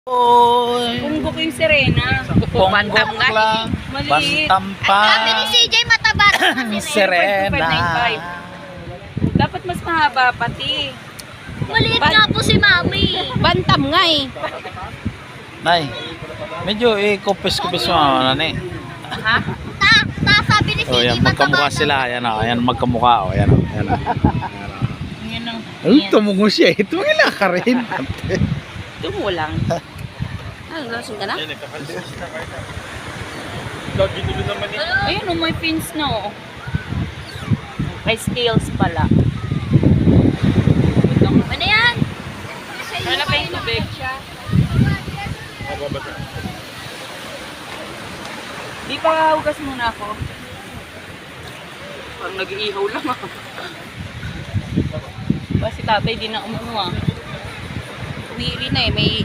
Punggo ko yung Serena. Bantam nga. Maliit. Bantam pa. Sabi ni CJ mataba na kasi. Serena. 595. Dapat mas mahaba pati. Maliit nga po si Mami. Bantam nga eh. Nay, medyo kupis-kupis mo na ni. Ha? Sabi ni Oh, CJ yan, mataba magkamukha sila. Ayan o, ayan, magkamukha o. Ayan o, ayan o. Yan ang. Ay, tumungo siya eh. Tumangila ka rin. Tungo lang. Lasing ka na? Ayun o, may pins na o. May scales pala. Ano yan? Wala pa yung tubig. Di pa hugas muna ako. Parang nag-iihaw lang ako. Si tatay di na umuha. Umiiri na eh. May